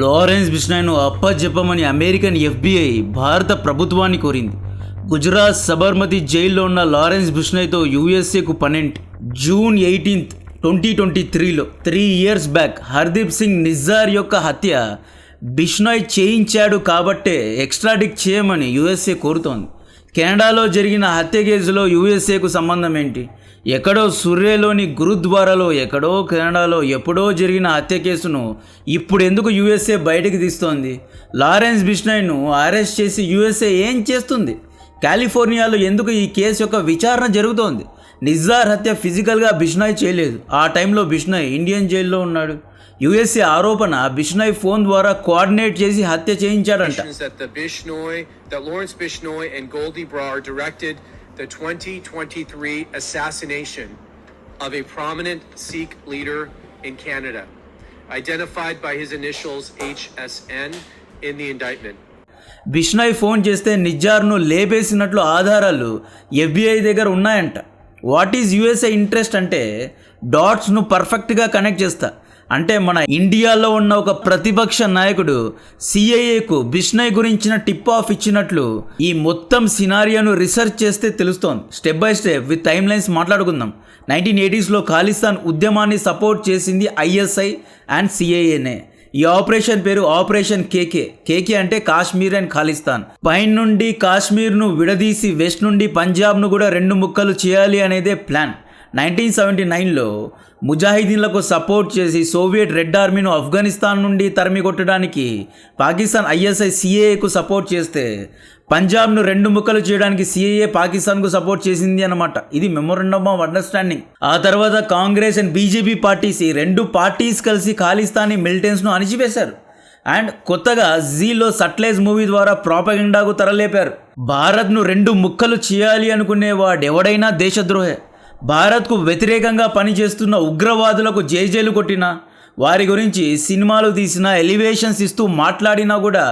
Lawrence బిష్నాయ్ను అప్పజెప్పమని American FBI భారత ప్రభుత్వాన్ని కోరింది. గుజరాత్ సబర్మతి జైల్లో ఉన్న లారెన్స్ బిష్నాయ్తో యూఎస్ఏకు పనెంట్. జూన్ 18, 2023లో 3 years బ్యాక్ హర్దీప్ సింగ్ నిజ్జార్ యొక్క హత్య బిష్నాయ్ చేయించాడు కాబట్టే ఎక్స్ట్రాడిక్ట్ చేయమని యూఎస్ఏ కోరుతోంది. కెనడాలో జరిగిన హత్య కేసులో యూఎస్ఏకు సంబంధం ఏంటి? ఎక్కడో సుర్రేలోని గురుద్వారాలో, ఎక్కడో కెనడాలో ఎప్పుడో జరిగిన హత్య కేసును ఇప్పుడు ఎందుకు యూఎస్ఏ బయటకు తీస్తోంది? లారెన్స్ బిష్నాయ్ను అరెస్ట్ చేసి యూఎస్ఏ ఏం చేస్తుంది? కాలిఫోర్నియాలో ఎందుకు ఈ కేసు యొక్క విచారణ జరుగుతోంది? నిజ్జార్ హత్య ఫిజికల్గా బిష్నాయ్ చేయలేదు. ఆ టైంలో బిష్నాయ్ ఇండియన్ జైల్లో ఉన్నాడు. యుఎస్ఏ ఆరోపణ బిష్నాయ్ ఫోన్ ద్వారా కోఆర్డినేట్ చేసి హత్య చేయించాడంట. Lawrence Bisnoy and Goldie Brar directed the 2023 assassination of a prominent Sikh leader in Canada, identified by his initials HSN in the indictment. Bishnoi phone చేస్తే నిజ్జార్ను లేపేసినట్లు ఆధారాలు ఎఫ్బిఐ దగ్గర ఉన్నాయంట. వాట్ ఈజ్ యుఎస్ఏ ఇంట్రెస్ట్ అంటే డాట్స్ను పర్ఫెక్ట్గా connect చేస్తా. అంటే మన ఇండియాలో ఉన్న ఒక ప్రతిపక్ష నాయకుడు సిఐఏకు బిష్నాయ్ గురించిన టిప్ ఆఫ్ ఇచ్చినట్లు ఈ మొత్తం సినారియోను రీసెర్చ్ చేస్తే తెలుస్తోంది. Step by step with time lines మాట్లాడుకుందాం. 1980sలో ఖాళిస్తాన్ ఉద్యమాన్ని సపోర్ట్ చేసింది ఐఎస్ఐ అండ్ సిఐఏనే. ఈ ఆపరేషన్ పేరు ఆపరేషన్ కేకే. కేకే అంటే కాశ్మీర్ అండ్ ఖాళిస్తాన్. పైన నుండి కాశ్మీర్ను విడదీసి వెస్ట్ నుండి పంజాబ్ను కూడా 2 ముక్కలు చేయాలి అనేదే ప్లాన్. 1979లో ముజాహిదీన్లకు సపోర్ట్ చేసి సోవియట్ రెడ్ ఆర్మీను ఆఫ్ఘనిస్తాన్ నుండి తరిమి కొట్టడానికి పాకిస్తాన్ ఐఎస్ఐ సిఏఏకు సపోర్ట్ చేస్తే పంజాబ్ను 2 ముక్కలు చేయడానికి సిఏఏ పాకిస్తాన్కు సపోర్ట్ చేసింది అన్నమాట. ఇది మెమోరండమ్ ఆఫ్ అండర్స్టాండింగ్. ఆ తర్వాత కాంగ్రెస్ అండ్ బీజేపీ పార్టీస్, ఈ 2 పార్టీస్ కలిసి ఖాళిస్తానీ మిలిటెంట్స్ను అణిచివేశారు. అండ్ కొత్తగా జీలో సట్లెజ్ మూవీ ద్వారా ప్రాపగెండాకు తరలేపారు. భారత్ను 2 ముక్కలు చేయాలి అనుకునే వాడెవడైనా దేశద్రోహే. భారత్కు వ్యతిరేకంగా పనిచేస్తున్న ఉగ్రవాదులకు జైలు కొట్టినా, వారి గురించి సినిమాలు తీసినా, ఎలివేషన్స్ ఇస్తూ మాట్లాడినా కూడా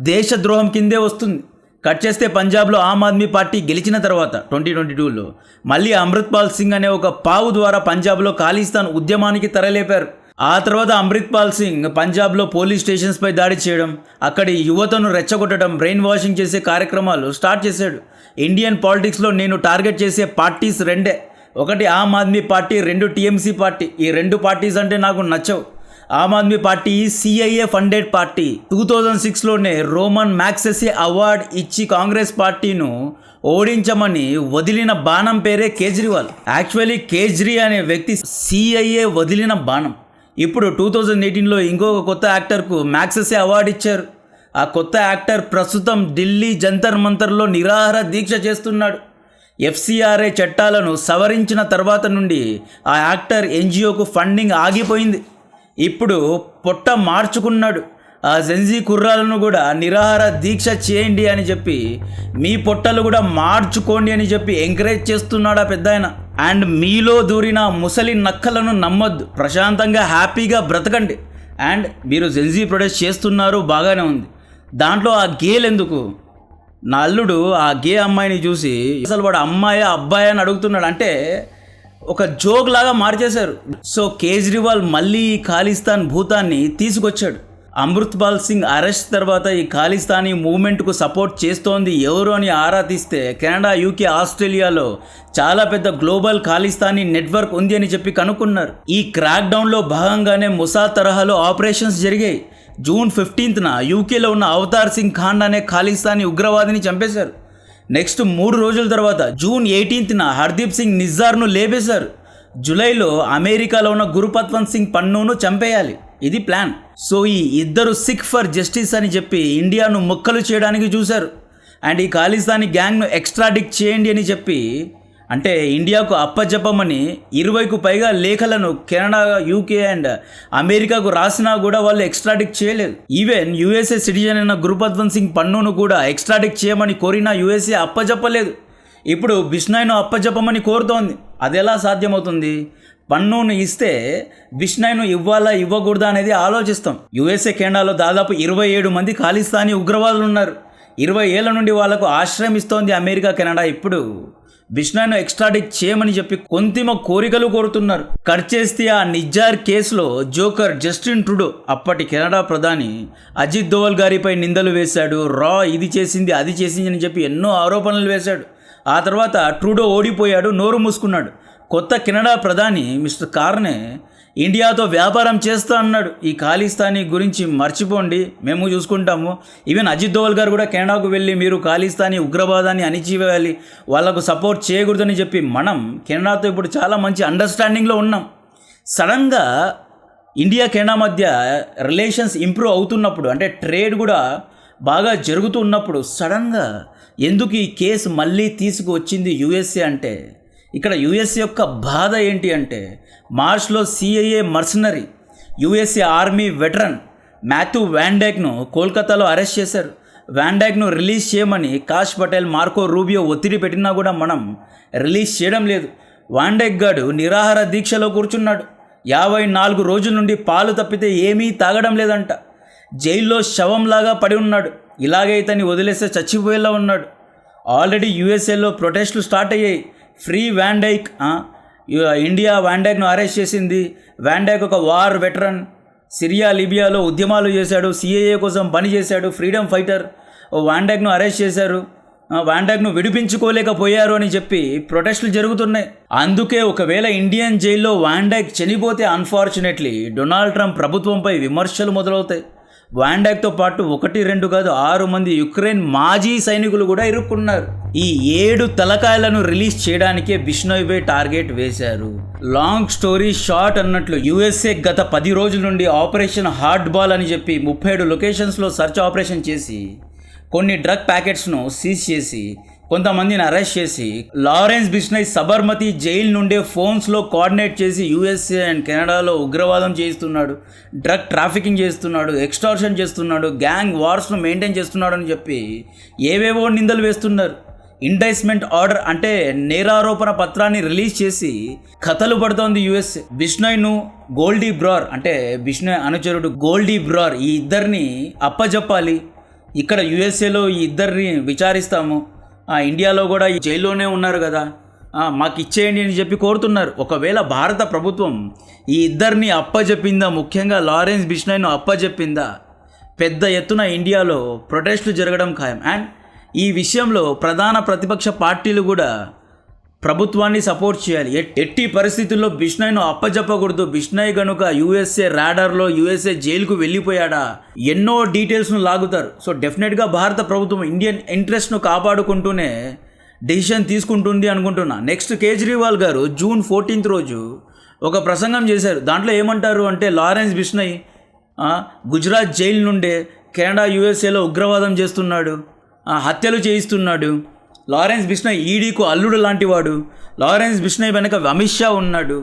దేశద్రోహం కిందే వస్తుంది. కట్ చేస్తే పంజాబ్లో ఆమ్ ఆద్మీ పార్టీ గెలిచిన తర్వాత 2022లో మళ్ళీ అమృత్పాల్ సింగ్ అనే ఒక పావు ద్వారా పంజాబ్లో ఖాళిస్తాన్ ఉద్యమానికి తరలేపారు. ఆ తర్వాత అమృత్పాల్ సింగ్ పంజాబ్లో పోలీస్ స్టేషన్స్పై దాడి చేయడం, అక్కడి యువతను రెచ్చగొట్టడం, బ్రెయిన్ వాషింగ్ చేసే కార్యక్రమాలు స్టార్ట్ చేశాడు. ఇండియన్ పాలిటిక్స్లో నేను టార్గెట్ చేసే పార్టీస్ 2. ఒకటి Aam Aadmi party, 2 TMC party. ఈ 2 పార్టీస్ అంటే నాకు నచ్చవు. Aam Aadmi party CIA funded party. 2006లోనే రోమన్ మ్యాగ్సెసే అవార్డు ఇచ్చి కాంగ్రెస్ పార్టీను ఓడించమని వదిలిన బాణం పేరే కేజ్రీవాల్. యాక్చువల్లీ కేజ్రీ అనే వ్యక్తి సిఐఏ వదిలిన బాణం. ఇప్పుడు 2018లో ఇంకొక కొత్త యాక్టర్కు మ్యాగ్సెసే అవార్డు ఇచ్చారు. ఆ కొత్త యాక్టర్ ప్రస్తుతం ఢిల్లీ జంతర్ మంతర్లో నిరాహార దీక్ష చేస్తున్నాడు. ఎఫ్సిఆర్ఏ చట్టాలను సవరించిన తర్వాత నుండి ఆ యాక్టర్ ఎన్జిఓకు ఫండింగ్ ఆగిపోయింది. ఇప్పుడు పొట్ట మార్చుకున్నాడు. ఆ జెన్జీ కుర్రాలను కూడా నిరాహార దీక్ష చేయండి అని చెప్పి, మీ పొట్టలు కూడా మార్చుకోండి అని చెప్పి ఎంకరేజ్ చేస్తున్నాడు ఆ పెద్దాయన. అండ్ మీలో దూరిన ముసలి నక్కలను నమ్మొద్దు, ప్రశాంతంగా హ్యాపీగా బ్రతకండి. అండ్ మీరు జెన్జీ ప్రొడక్ట్ చేస్తున్నారు, బాగానే ఉంది. దాంట్లో ఆ గేల్ ఎందుకు? నా అల్లుడు ఆ గే అమ్మాయిని చూసి అసలు వాడు అమ్మాయా అబ్బాయా అని అడుగుతున్నాడు. అంటే ఒక జోక్ లాగా మార్చేశారు. సో కేజ్రీవాల్ మళ్ళీ ఈ ఖాళిస్తాన్ భూతాన్ని తీసుకొచ్చాడు. అమృత్పాల్ సింగ్ అరెస్ట్ తర్వాత ఈ ఖాళిస్తానీ మూవ్మెంట్కు సపోర్ట్ చేస్తోంది ఎవరు అని ఆరా తీస్తే కెనడా, యూకే, ఆస్ట్రేలియాలో చాలా పెద్ద గ్లోబల్ ఖాళిస్తానీ నెట్వర్క్ ఉంది అని చెప్పి కనుక్కున్నారు. ఈ క్రాక్ డౌన్లో భాగంగానే మొసాద్ తరహాలో ఆపరేషన్స్ జరిగాయి. జూన్ 15న యూకేలో ఉన్న అవతార్ సింగ్ ఖాన్ అనే ఖాళిస్తానీ ఉగ్రవాదిని చంపేశారు. నెక్స్ట్ 3 రోజుల తర్వాత జూన్ 18న హర్దీప్ సింగ్ నిజ్జార్ను లేపేశారు. జూలైలో అమెరికాలో ఉన్న గురుపత్వంత్ సింగ్ పన్నును చంపేయాలి. ఇది ప్లాన్. సో ఈ ఇద్దరు సిక్ ఫర్ జస్టిస్ అని చెప్పి ఇండియాను ముక్కలు చేయడానికి చూశారు. అండ్ ఈ ఖాళిస్తానీ గ్యాంగ్ను ఎక్స్ట్రాడిక్ట్ చేయండి అని చెప్పి, అంటే ఇండియాకు అప్పజెప్పమని 20కు పైగా లేఖలను కెనడా, యూకే అండ్ అమెరికాకు రాసినా కూడా వాళ్ళు ఎక్స్ట్రాడిక్ట్ చేయలేదు. ఈవెన్ యూఎస్ఏ సిటిజన్ అయిన గురుపత్వంత్ సింగ్ పన్నును కూడా ఎక్స్ట్రాడిక్ట్ చేయమని కోరినా యూఎస్ఏ అప్పజెప్పలేదు. ఇప్పుడు బిష్నాయ్ను అప్పజెప్పమని కోరుతోంది. అది ఎలా సాధ్యమవుతుంది? పన్నును ఇస్తే బిష్నాయ్ను ఇవ్వాలా ఇవ్వకూడదా అనేది ఆలోచిస్తాం. యూఎస్ఏ కెనడాలో దాదాపు 27 మంది ఖాళిస్తానీ ఉగ్రవాదులు ఉన్నారు. 20 ఏళ్ల నుండి వాళ్లకు ఆశ్రయం ఇస్తోంది అమెరికా, కెనడా. ఇప్పుడు బిష్నాయ్ను ఎక్స్ట్రాడిట్ చేయమని చెప్పి కొంతిమ కోరికలు కోరుతున్నారు. కట్ చేస్తే ఆ నిజ్జార్ కేసులో జోకర్ జస్టిన్ ట్రూడో అప్పటి కెనడా ప్రధాని అజిత్ దోవల్ గారిపై నిందలు వేశాడు. రా ఇది చేసింది అది చేసింది అని చెప్పి ఎన్నో ఆరోపణలు వేశాడు. ఆ తర్వాత ట్రూడో ఓడిపోయాడు, నోరు మూసుకున్నాడు. కొత్త కెనడా ప్రధాని మిస్టర్ కార్నే ఇండియాతో వ్యాపారం చేస్తా అన్నాడు. ఈ ఖాళిస్తానీ గురించి మర్చిపోండి, మేము చూసుకుంటాము. ఈవెన్ అజిత్ దోవల్ గారు కూడా కెనడాకు వెళ్ళి మీరు ఖాళిస్తానీ ఉగ్రవాదాన్ని అణిచివేయాలి, వాళ్లకు సపోర్ట్ చేయకూడదని చెప్పి మనం కెనడాతో ఇప్పుడు చాలా మంచి అండర్స్టాండింగ్లో ఉన్నాం. సడన్గా ఇండియా కెనడా మధ్య రిలేషన్స్ ఇంప్రూవ్ అవుతున్నప్పుడు, అంటే ట్రేడ్ కూడా బాగా జరుగుతూ ఉన్నప్పుడు సడన్గా ఎందుకు ఈ కేసు మళ్ళీ తీసుకువచ్చింది యుఎస్ఏ అంటే, ఇక్కడ యుఎస్ఏ యొక్క బాధ ఏంటి అంటే, మార్చ్లో CIA mercenary USA army veteran Matthew వ్యాన్డైక్ను కోల్కతాలో అరెస్ట్ చేశారు. వ్యాన్డైక్ను రిలీజ్ చేయమని కాష్ పటేల్, మార్కో రూబియో ఒత్తిడి పెట్టినా కూడా మనం రిలీజ్ చేయడం లేదు. వ్యాన్డైక్ గాడు నిరాహార దీక్షలో కూర్చున్నాడు. 54 రోజుల నుండి పాలు తప్పితే ఏమీ తాగడం లేదంట. జైల్లో శవంలాగా పడి ఉన్నాడు. ఇలాగే ఇతన్ని వదిలేస్తే చచ్చిపోయేలా ఉన్నాడు. ఆల్రెడీ యుఎస్ఏలో ప్రొటెస్టులు స్టార్ట్ అయ్యాయి. ఫ్రీ వ్యాన్డైక్, ఇండియా వ్యాన్డైక్ను అరెస్ట్ చేసింది. వ్యాన్డైక్ ఒక వార్ వెటరన్, సిరియా లిబియాలో ఉద్యమాలు చేశాడు, సిఏఏ కోసం పనిచేశాడు, ఫ్రీడమ్ ఫైటర్. వ్యాన్డైక్ను అరెస్ట్ చేశారు, వ్యాన్డైక్ను విడిపించుకోలేకపోయారు అని చెప్పి ప్రొటెస్టులు జరుగుతున్నాయి. అందుకే ఒకవేళ ఇండియన్ జైల్లో వ్యాన్డైక్ చనిపోతే అన్ఫార్చునేట్లీ డొనాల్డ్ ట్రంప్ ప్రభుత్వంపై విమర్శలు మొదలవుతాయి. వ్యాన్డైక్తో పాటు 1, 2 కాదు 6 మంది యుక్రెయిన్ మాజీ సైనికులు కూడా ఇరుక్కున్నారు. ఈ 7 తలకాయలను రిలీజ్ చేయడానికే బిష్నోయ్పై టార్గెట్ వేశారు. లాంగ్ స్టోరీ షార్ట్ అన్నట్లు యుఎస్ఏ గత 10 రోజుల నుండి ఆపరేషన్ హార్డ్ బాల్ అని చెప్పి 37 లొకేషన్స్లో సెర్చ్ ఆపరేషన్ చేసి కొన్ని డ్రగ్ ప్యాకెట్స్ను సీజ్ చేసి కొంతమందిని అరెస్ట్ చేసి లారెన్స్ బిష్నాయ్ సబర్మతి జైలు నుండే ఫోన్స్లో కోఆర్డినేట్ చేసి యూఎస్ఏ అండ్ కెనడాలో ఉగ్రవాదం చేయిస్తున్నాడు, డ్రగ్ ట్రాఫికింగ్ చేస్తున్నాడు, ఎక్స్టార్షన్ చేస్తున్నాడు, గ్యాంగ్ వార్స్ను మెయింటైన్ చేస్తున్నాడు అని చెప్పి ఏవేవో నిందలు వేస్తున్నారు. ఇండైస్మెంట్ ఆర్డర్ అంటే నేరారోపణ పత్రాన్ని రిలీజ్ చేసి కథలు పడుతోంది యుఎస్ఏ. బిష్నాయ్ను గోల్డీ బ్రార్ అంటే బిష్నాయ్ అనుచరుడు గోల్డీ బ్రార్ ఈ ఇద్దరిని అప్పజెప్పాలి. ఇక్కడ యుఎస్ఏలో ఈ ఇద్దరిని విచారిస్తాము, ఇండియాలో కూడా ఈ జైల్లోనే ఉన్నారు కదా, మాకు ఇచ్చేయండి అని చెప్పి కోరుతున్నారు. ఒకవేళ భారత ప్రభుత్వం ఈ ఇద్దరిని అప్పజెప్పిందా, ముఖ్యంగా లారెన్స్ బిష్నాయ్ను అప్పజెప్పిందా, పెద్ద ఎత్తున ఇండియాలో ప్రొటెస్టులు జరగడం ఖాయం. అండ్ ఈ విషయంలో ప్రధాన ప్రతిపక్ష పార్టీలు కూడా ప్రభుత్వాన్ని సపోర్ట్ చేయాలి. ఎట్టి పరిస్థితుల్లో బిష్నాయ్ను అప్పజెప్పకూడదు. బిష్నాయ్ కనుక యుఎస్ఏ రాడార్లో యుఎస్ఏ జైలుకు వెళ్ళిపోయాడా ఎన్నో డీటెయిల్స్ను లాగుతారు. సో డెఫినెట్గా భారత ప్రభుత్వం ఇండియన్ ఇంట్రెస్ట్ను కాపాడుకుంటూనే డెసిషన్ తీసుకుంటుంది అనుకుంటున్నా. నెక్స్ట్ కేజ్రీవాల్ గారు జూన్ 14 రోజు ఒక ప్రసంగం చేశారు. దాంట్లో ఏమంటారు అంటే, లారెన్స్ బిష్నాయ్ గుజరాత్ జైలు నుండే కెనడా యుఎస్ఏలో ఉగ్రవాదం చేస్తున్నాడు, హత్యలు చేయిస్తున్నాడు. లారెన్స్ బిష్నాయ్ ఈడీకు అల్లుడు లాంటివాడు. లారెన్స్ బిష్నాయ్ వెనక అమిత్ షా ఉన్నాడు.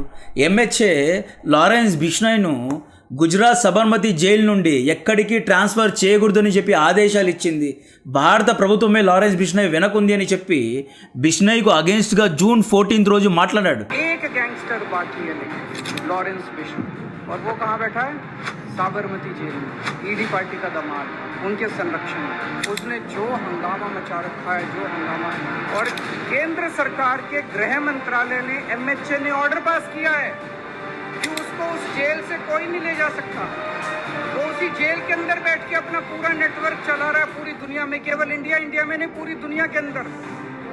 ఎంహెచ్ఏ లారెన్స్ బిష్నాయ్ను గుజరాత్ సబర్మతి జైలు నుండి ఎక్కడికి ట్రాన్స్ఫర్ చేయకూడదని చెప్పి ఆదేశాలు ఇచ్చింది. భారత ప్రభుత్వమే లారెన్స్ బిష్నాయ్ వెనకుంది అని చెప్పి బిష్నాయ్కు అగేన్స్ట్గా జూన్ 14 రోజు మాట్లాడాడు. और वो कहाँ बैठा है? साबरमती जेल में, ईडी पार्टी का दामाद, उनके संरक्षण में। उसने जो हंगामा मचा रखा है, जो हंगामा, और केंद्र सरकार के गृह मंत्रालय ने, एमएचए ने ऑर्डर पास किया है कि उसको उस जेल से कोई नहीं ले जा सकता। वो उसी जेल के अंदर बैठ के अपना पूरा नेटवर्क चला रहा है पूरी दुनिया में, केवल इंडिया में नहीं, पूरी दुनिया के अंदर।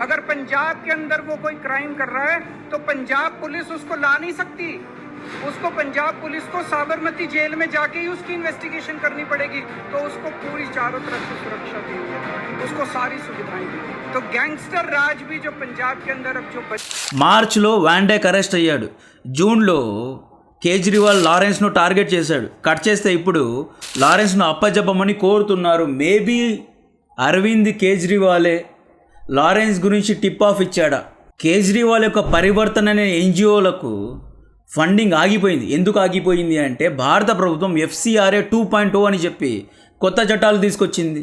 अगर पंजाब के अंदर वो कोई क्राइम कर रहा है तो पंजाब पुलिस उसको ला नहीं सकती। उसको पंजाब पुलिस को साबरमती जेल में जाके ही उसकी इन्वेस्टिगेशन करनी पड़ेगी। तो उसको पूरी चारों तरफ से सुरक्षा दी है, उसको सारी सुविधाएं दी। तो गैंगस्टर राज भी जो पंजाब के अंदर अब जो మార్చ్లో వ్యాన్డైక్ అరెస్ట్ అయ్యాడు. జూన్లో కేజ్రీవాల్ లారెన్స్ను టార్గెట్ చేశాడు. కట్ చేస్తే ఇప్పుడు లారెన్స్ను అప్పజెప్పమని కోరుతున్నారు. మేబీ అరవింద్ కేజ్రీవాలే లారెన్స్ గురించి టిప్ ఆఫ్ ఇచ్చాడా? కేజ్రీవాల్ యొక్క పరివర్తన అనే ఎన్జిఓలకు ఫండింగ్ ఆగిపోయింది. ఎందుకు ఆగిపోయింది అంటే, భారత ప్రభుత్వం FCRA 2.0 అని చెప్పి కొత్త చట్టాలు తీసుకొచ్చింది.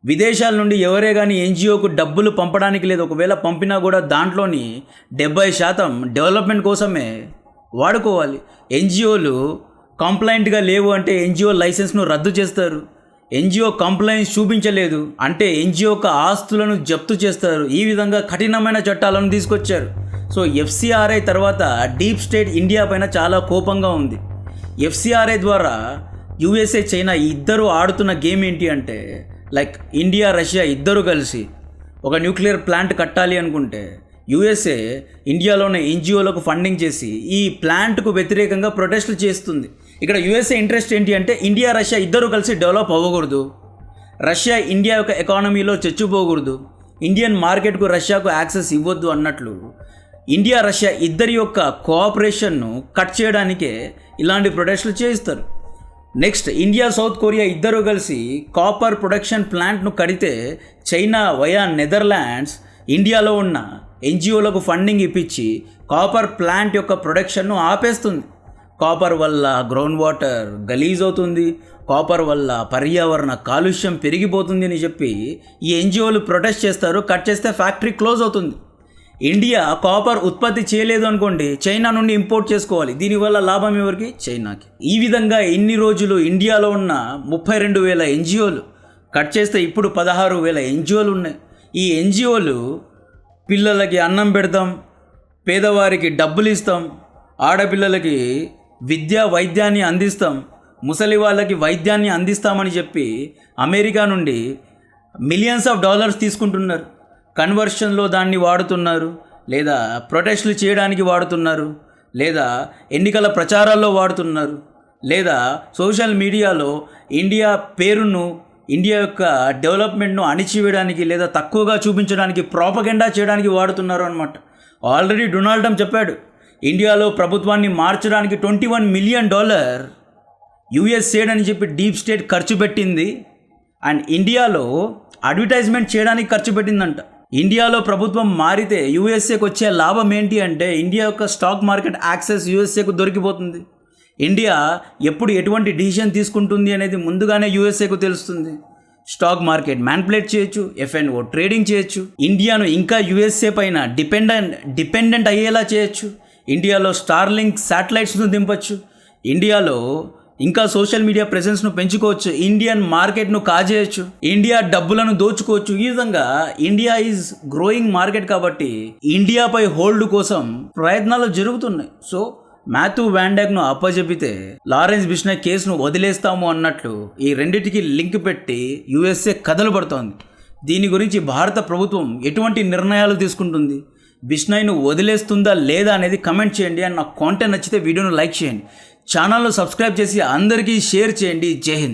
విదేశాల నుండి ఎవరే కానీ ఎన్జిఓకు డబ్బులు పంపడానికి లేదు. ఒకవేళ పంపినా కూడా దాంట్లోని 70% డెవలప్మెంట్ కోసమే వాడుకోవాలి. ఎన్జిఓలు కంప్లైంట్గా లేవు అంటే ఎన్జిఓ లైసెన్స్ను రద్దు చేస్తారు. ఎన్జిఓ కంప్లైంట్స్ చూపించలేదు అంటే ఎన్జిఓ యొక్క ఆస్తులను జప్తు చేస్తారు. ఈ విధంగా కఠినమైన చట్టాలను తీసుకొచ్చారు. సో ఎఫ్సిఆర్ఐ తర్వాత డీప్ స్టేట్ ఇండియా పైన చాలా కోపంగా ఉంది. ఎఫ్సిఆర్ఐ ద్వారా యుఎస్ఏ చైనా ఇద్దరు ఆడుతున్న గేమ్ ఏంటి అంటే లైక్ ఇండియా రష్యా ఇద్దరు కలిసి ఒక న్యూక్లియర్ ప్లాంట్ కట్టాలి అనుకుంటే యుఎస్ఏ ఇండియాలోని ఎన్జిఓలకు ఫండింగ్ చేసి ఈ ప్లాంట్కు వ్యతిరేకంగా ప్రొటెస్టులు చేస్తుంది. ఇక్కడ యుఎస్ఏ ఇంట్రెస్ట్ ఏంటి అంటే ఇండియా రష్యా ఇద్దరు కలిసి డెవలప్ అవ్వకూడదు, రష్యా ఇండియా యొక్క ఎకానమీలో చచ్చిపోకూడదు, ఇండియన్ మార్కెట్కు రష్యాకు యాక్సెస్ ఇవ్వద్దు అన్నట్లు ఇండియా రష్యా ఇద్దరి యొక్క కోఆపరేషన్ను కట్ చేయడానికే ఇలాంటి ప్రొటెస్టులు చేయిస్తారు. నెక్స్ట్ ఇండియా సౌత్ కొరియా ఇద్దరు కలిసి కాపర్ ప్రొడక్షన్ ప్లాంట్ను కడితే చైనా వయా నెదర్లాండ్స్ ఇండియాలో ఉన్న ఎన్జిఓలకు ఫండింగ్ ఇప్పించి కాపర్ ప్లాంట్ యొక్క ప్రొడక్షన్ను ఆపేస్తుంది. కాపర్ వల్ల గ్రౌండ్ వాటర్ గలీజ్ అవుతుంది, కాపర్ వల్ల పర్యావరణ కాలుష్యం పెరిగిపోతుంది అని చెప్పి ఈ ఎన్జిఓలు ప్రొటెస్ట్ చేస్తారు. కట్ చేస్తే ఫ్యాక్టరీ క్లోజ్ అవుతుంది. ఇండియా కాపర్ ఉత్పత్తి చేయలేదు అనుకోండి, చైనా నుండి ఇంపోర్ట్ చేసుకోవాలి. దీనివల్ల లాభం ఎవరికి? చైనాకి. ఈ విధంగా ఇన్ని రోజులు ఇండియాలో ఉన్న 32,000 ఎన్జిఓలు కట్ చేస్తే ఇప్పుడు 16,000 ఎన్జిఓలు ఉన్నాయి. ఈ ఎన్జిఓలు పిల్లలకి అన్నం పెడతాం, పేదవారికి డబ్బులు ఇస్తాం, ఆడపిల్లలకి విద్యా వైద్యాన్ని అందిస్తాం, ముసలి వాళ్ళకి వైద్యాన్ని అందిస్తామని చెప్పి అమెరికా నుండి మిలియన్స్ ఆఫ్ డాలర్స్ తీసుకుంటున్నారు. కన్వర్షన్లో దాన్ని వాడుతున్నారు, లేదా ప్రొటెస్టులు చేయడానికి వాడుతున్నారు, లేదా ఎన్నికల ప్రచారాల్లో వాడుతున్నారు, లేదా సోషల్ మీడియాలో ఇండియా పేరును ఇండియా యొక్క డెవలప్మెంట్ను అణిచివేయడానికి లేదా తక్కువగా చూపించడానికి ప్రాపగెండా చేయడానికి వాడుతున్నారు అన్నమాట. ఆల్రెడీ డొనాల్డ్ ట్రంప్ చెప్పాడు ఇండియాలో ప్రభుత్వాన్ని మార్చడానికి $21 మిలియన్ యుఎస్ఏడ్ అని చెప్పి డీప్ స్టేట్ ఖర్చు పెట్టింది. అండ్ ఇండియాలో అడ్వర్టైజ్మెంట్ చేయడానికి ఖర్చు పెట్టిందంట. ఇండియాలో ప్రభుత్వం మారితే యూఎస్ఏకి వచ్చే లాభం ఏంటి అంటే ఇండియా యొక్క స్టాక్ మార్కెట్ యాక్సెస్ యూఎస్ఏకు దొరికిపోతుంది. ఇండియా ఎప్పుడు ఎటువంటి డిసిషన్ తీసుకుంటుంది అనేది ముందుగానే యూఎస్ఏకు తెలుస్తుంది. స్టాక్ మార్కెట్ మ్యానిపులేట్ చేయొచ్చు, ఎఫ్ఎన్ఓ ట్రేడింగ్ చేయొచ్చు, ఇండియాను ఇంకా యూఎస్ఏ పైన డిపెండెంట్ అయ్యేలా చేయొచ్చు, ఇండియాలో స్టార్లింక్ శాటిలైట్స్ను దింపచ్చు, ఇండియాలో ఇంకా సోషల్ మీడియా ప్రెజెన్స్ను పెంచుకోవచ్చు, ఇండియన్ మార్కెట్ను కాజేయచ్చు, ఇండియా డబ్బులను దోచుకోవచ్చు. ఈ విధంగా ఇండియా ఈజ్ గ్రోయింగ్ మార్కెట్ కాబట్టి ఇండియాపై హోల్డ్ కోసం ప్రయత్నాలు జరుగుతున్నాయి. సో మాథ్యూ వాన్ డాక్ను అప్పజెపితే లారెన్స్ బిష్నాయ్ కేసును వదిలేస్తాము అన్నట్లు ఈ రెండింటికి లింక్ పెట్టి యూఎస్ఏ కథలు పడుతోంది. దీని గురించి భారత ప్రభుత్వం ఎటువంటి నిర్ణయాలు తీసుకుంటుంది, బిష్నాయ్ను వదిలేస్తుందా లేదా అనేది కమెంట్ చేయండి. అండ్ నాకు కాంటెంట్ నచ్చితే వీడియోను లైక్ చేయండి, ఛానల్ను సబ్స్క్రైబ్ చేసి అందరికీ షేర్ చేయండి. జై హింద్.